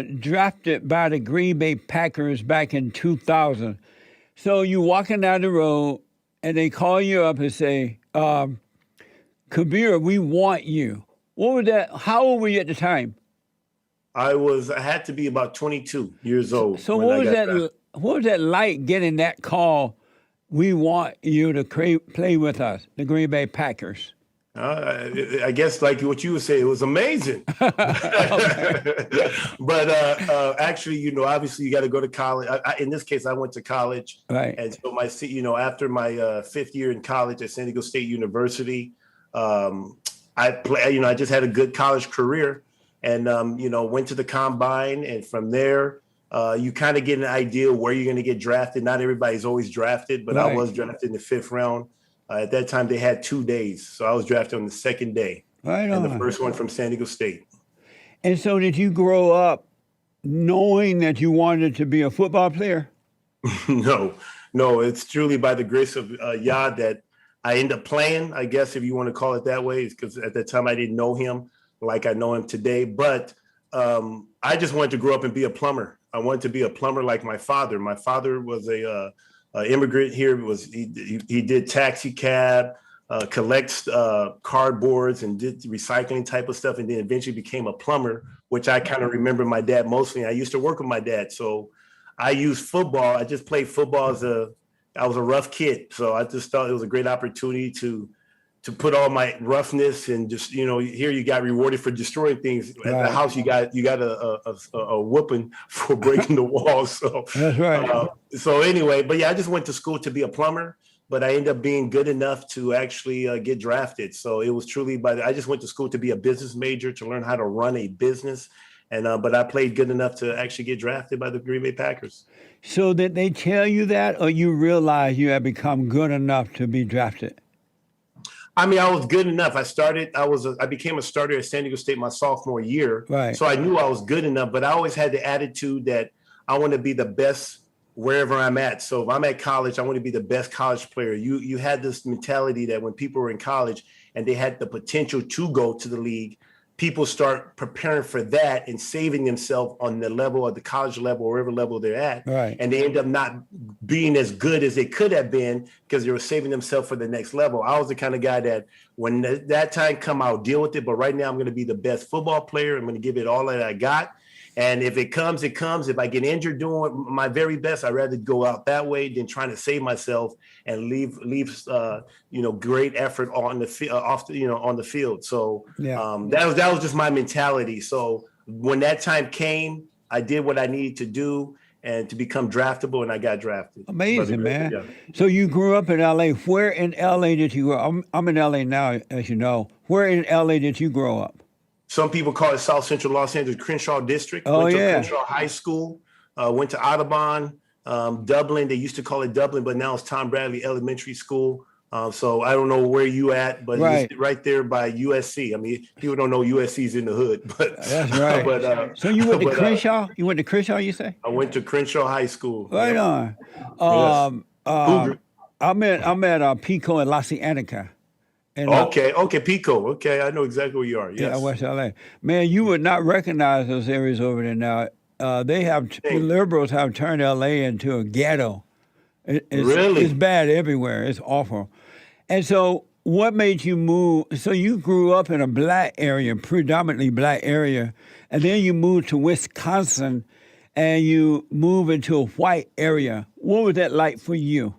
drafted by the Green Bay Packers back in 2000. So you walking down the road, and they call you up and say, Kabeer, we want you. What was that? How old were you at the time? I had to be about 22 years old So when what I was got that? drafted. What was that like getting that call? We want you to play with us, the Green Bay Packers. I guess like what you would say, it was amazing. Okay. But actually, obviously you got to go to college. In this case, I went to college. Right. And so after my fifth year in college at San Diego State University, I just had a good college career and, went to the combine. And from there, you kind of get an idea where you're going to get drafted. Not everybody's always drafted, but I Right. was drafted in the fifth round. At that time, they had 2 days. So I was drafted on the second day Right and the on. first one from San Diego State. And so did you grow up knowing that you wanted to be a football player? No, it's truly by the grace of Yah that I end up playing, I guess, if you want to call it that way, because at that time I didn't know him like I know him today. But I just wanted to grow up and be a plumber. I wanted to be a plumber like my father. My father was a immigrant here. He did taxi cab, collects cardboards and did recycling type of stuff, and then eventually became a plumber, which I kind of remember my dad mostly. I used to work with my dad, so I used football. I just played football I was a rough kid, so I just thought it was a great opportunity to put all my roughness and just, here you got rewarded for destroying things. At the Right. house, you got a whooping for breaking the walls. So, That's right. so anyway, but yeah, I just went to school to be a plumber, but I ended up being good enough to actually get drafted. So it was truly I just went to school to be a business major to learn how to run a business. And but I played good enough to actually get drafted by the Green Bay Packers. So did they tell you that, or you realized you had become good enough to be drafted? I mean, I was good enough. I became a starter at San Diego State my sophomore year. Right. So I knew I was good enough, but I always had the attitude that I want to be the best wherever I'm at. So if I'm at college, I want to be the best college player. You had this mentality that when people were in college and they had the potential to go to the league, people start preparing for that and saving themselves on the level of the college level or whatever level they're at. Right. And they end up not being as good as they could have been because they were saving themselves for the next level. I was the kind of guy that when that time come, I'll deal with it. But right now I'm going to be the best football player. I'm going to give it all that I got. And if it comes, it comes. If I get injured doing my very best, I'd rather go out that way than trying to save myself and leave great effort on the on the field. So Yeah. that was just my mentality. So when that time came, I did what I needed to do and to become draftable, and I got drafted. Amazing, man. Yeah. So you grew up in LA. Where in LA did you grow up? I'm in LA now, as you know. Where in LA did you grow up? Some people call it South Central Los Angeles, Crenshaw District. Oh, went to yeah. Crenshaw High School, went to Audubon, Dublin. They used to call it Dublin, but now it's Tom Bradley Elementary School. So I don't know where you at, but Right. it's right there by USC. I mean, people don't know USC's in the hood, but That's right. but So you went to but, Crenshaw? You went to Crenshaw, you say? I went to Crenshaw High School. Right Yep. on. Yes. Cougar. I'm at Pico in La Cienega. And, Okay, Pico. Okay, I know exactly where you are. yeah, Yes. West LA. Man, you would not recognize those areas over there now. The liberals have turned LA into a ghetto. Really? It's bad everywhere. It's awful. And so, what made you move? So you grew up in a black area, predominantly black area, and then you moved to Wisconsin, and you moved into a white area. What was that like for you?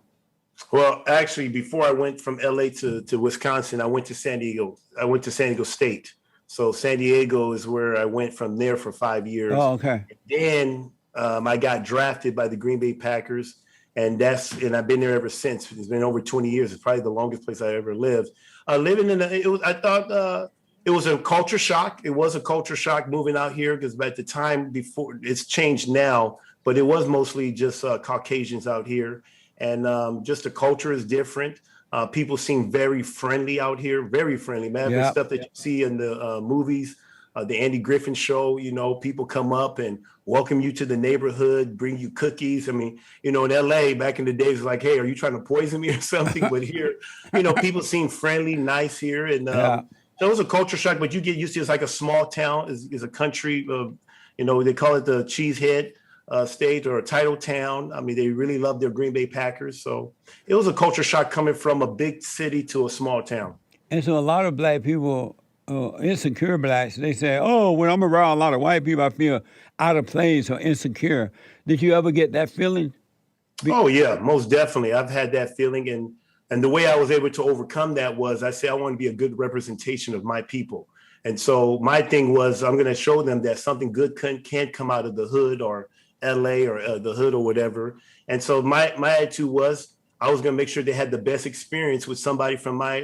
Well, actually, before I went from LA to Wisconsin, I went to San Diego. I went to San Diego State. So San Diego is where I went from there for 5 years. Oh, okay. Then I got drafted by the Green Bay Packers, and I've been there ever since. It's been over 20 years. It's probably the longest place I ever lived. I thought it was a culture shock. It was a culture shock moving out here because at the time before, it's changed now, but it was mostly just Caucasians out here. And just the culture is different. People seem very friendly out here, very friendly, man. The Yeah. stuff that you see in the movies, the Andy Griffin show, people come up and welcome you to the neighborhood, bring you cookies. I mean, in LA back in the days, like, hey, are you trying to poison me or something? But here, people seem friendly, nice here. And Yeah. so it was a culture shock, but you get used to it. It's like a small town, is a country of, They call it the Cheesehead State or a title town. I mean, they really love their Green Bay Packers. So it was a culture shock coming from a big city to a small town. And so a lot of black people, insecure blacks, they say, oh, when I'm around a lot of white people, I feel out of place or insecure. Did you ever get that feeling? Oh, yeah, most definitely. I've had that feeling. And the way I was able to overcome that was I said, I want to be a good representation of my people. And so my thing was, I'm going to show them that something good can't come out of the hood or LA or the hood or whatever. And so my attitude was I was going to make sure they had the best experience with somebody from my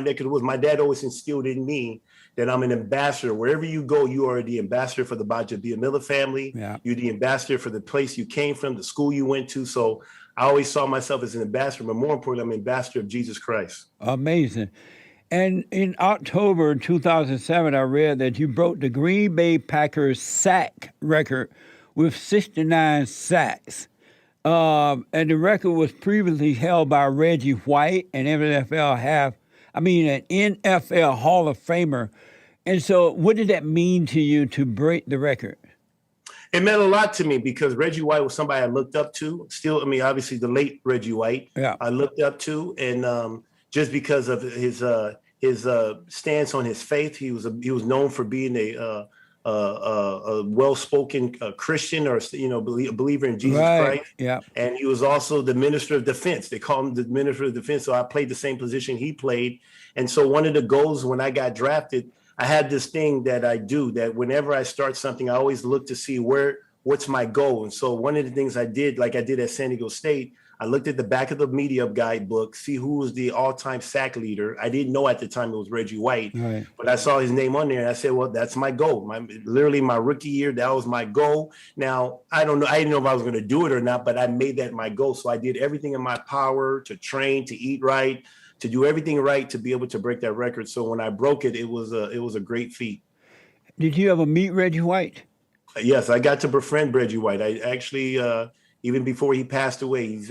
neck of the woods. My dad always instilled in me that I'm an ambassador. Wherever you go, you are the ambassador for the Gbaja-Biamila family. Yeah. You're the ambassador for the place you came from, the school you went to. So I always saw myself as an ambassador, but more importantly, I'm an ambassador of Jesus Christ. Amazing. And in October 2007, I read that you broke the Green Bay Packers sack record with 69 sacks. And the record was previously held by Reggie White, an NFL Hall of Famer. And so what did that mean to you to break the record? It meant a lot to me because Reggie White was somebody I looked up to. Still, obviously the late Reggie White, I looked up to, and just because of his stance on his faith, he was known for being a well-spoken Christian or a believer in Jesus Christ. Yeah. And he was also the minister of defense. They call him the minister of defense. So I played the same position he played. And so one of the goals when I got drafted, I had this thing that I do that whenever I start something, I always look to see what's my goal. And so one of the things I did, like I did at San Diego State, I looked at the back of the media guidebook, see who was the all-time sack leader. I didn't know at the time it was Reggie White, but I saw his name on there and I said, well, that's my goal. Literally my rookie year, that was my goal. Now, I don't know. I didn't know if I was going to do it or not, but I made that my goal. So I did everything in my power to train, to eat right, to do everything right to be able to break that record. So when I broke it, it was a great feat. Did you ever meet Reggie White? Yes, I got to befriend Reggie White. I actually, even before he passed away, he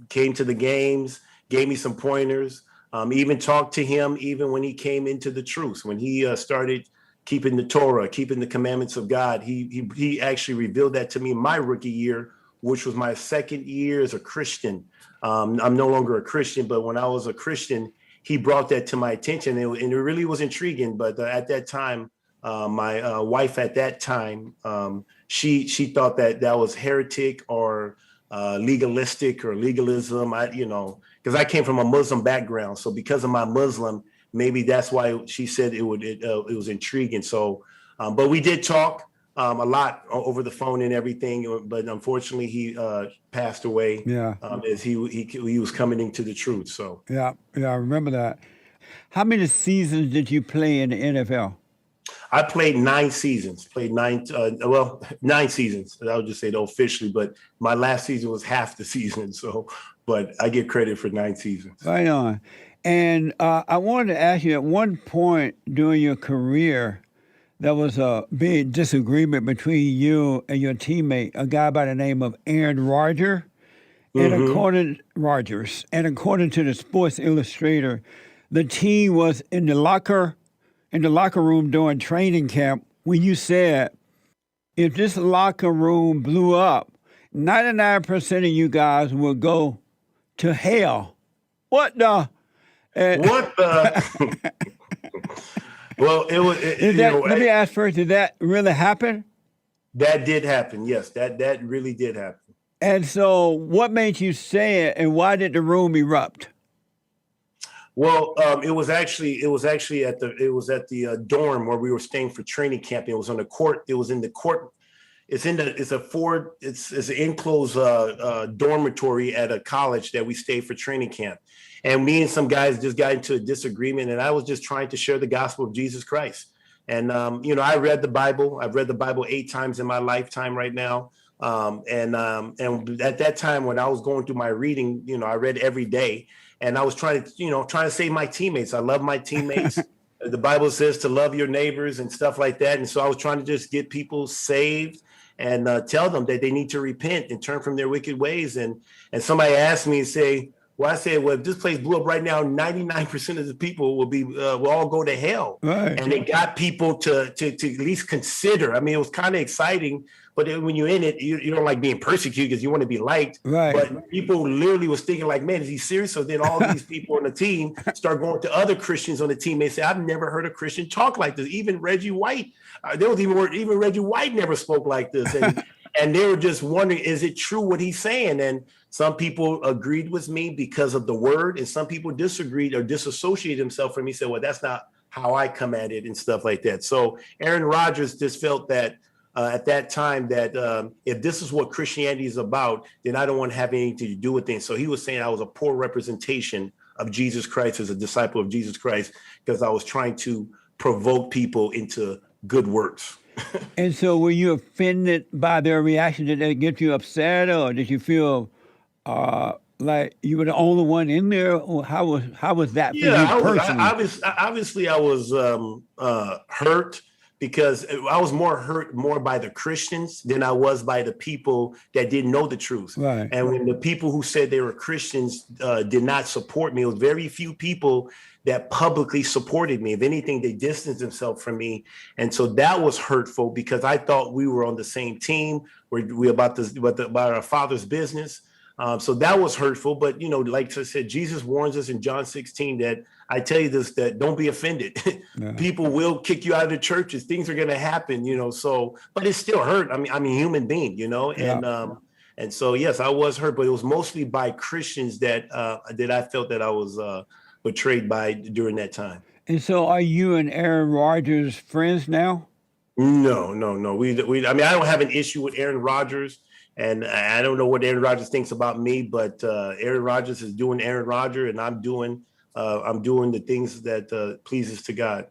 came to the games, gave me some pointers, even talked to him even when he came into the truth. When he started keeping the Torah, keeping the commandments of God, he actually revealed that to me my rookie year, which was my second year as a Christian. I'm no longer a Christian, but when I was a Christian, he brought that to my attention, and it really was intriguing. But at that time, my wife at that time, she thought that was heretic or legalistic or legalism. Because I came from a Muslim background, so because of my Muslim, maybe that's why she said it was intriguing. So, but we did talk a lot over the phone and everything, but unfortunately he passed away. As he was coming into the truth. So I remember that. How many seasons did you play in the NFL? I played 9 seasons. 9 seasons. I would just say officially, but my last season was half the season. So, but I get credit for 9 seasons. Right on. And I wanted to ask you, at one point during your career, there was a big disagreement between you and your teammate, a guy by the name of Aaron Rodgers. And according to the Sports Illustrator, the team was in the locker room during training camp when you said, if this locker room blew up, 99% of you guys will go to hell. What the? Well, it was. Let me ask first, did that really happen? That did happen, yes. That really did happen. And so what made you say it, and why did the room erupt? Well, it was actually at the dorm where we were staying for training camp. It was on the court. It was in the court. It's an enclosed dormitory at a college that we stayed for training camp. And me and some guys just got into a disagreement, and I was just trying to share the gospel of Jesus Christ. And I read the Bible. I've read the Bible 8 times in my lifetime right now. And at that time when I was going through my reading, I read every day. And I was trying to save my teammates. I love my teammates. The Bible says to love your neighbors and stuff like that. And so I was trying to just get people saved and tell them that they need to repent and turn from their wicked ways. And somebody asked me and say, Well, I said, well, if this place blew up right now, 99% of the people will all go to hell. Right. And it got people to at least consider. I mean, it was kind of exciting, but then when you're in it, you don't like being persecuted because you want to be liked. Right. But people literally was thinking like, man, is he serious? So then all these people on the team start going to other Christians on the team. They say, I've never heard a Christian talk like this. Even Reggie White, there was even Reggie White never spoke like this. And they were just wondering, is it true what he's saying? And some people agreed with me because of the word, and some people disagreed or disassociated themselves from me, said, well, that's not how I come at it and stuff like that. So Aaron Rodgers just felt that at that time that if this is what Christianity is about, then I don't want to have anything to do with things. So he was saying I was a poor representation of Jesus Christ as a disciple of Jesus Christ because I was trying to provoke people into good works. And so were you offended by their reaction? Did they get you upset, or did you feel like you were the only one in there? Or how was that for you personally? Obviously I was hurt because I was more by the Christians than I was by the people that didn't know the truth. Right. And when the people who said they were Christians did not support me, it was very few people that publicly supported me. If anything, they distanced themselves from me. And so that was hurtful because I thought we were on the same team. We're about our Father's business. So that was hurtful. But, you know, like I said, Jesus warns us in John 16 that I tell you this, that don't be offended. Yeah. People will kick you out of the churches. Things are going to happen, you know, so, but it still hurt. I mean, I'm a human being, you know, yeah. And so, yes, I was hurt, but it was mostly by Christians that I felt that I was betrayed by during that time. And so are you and Aaron Rodgers friends now? No. I mean, I don't have an issue with Aaron Rodgers, and I don't know what Aaron Rodgers thinks about me, but Aaron Rodgers is doing Aaron Rodgers, and I'm doing the things that pleases to God.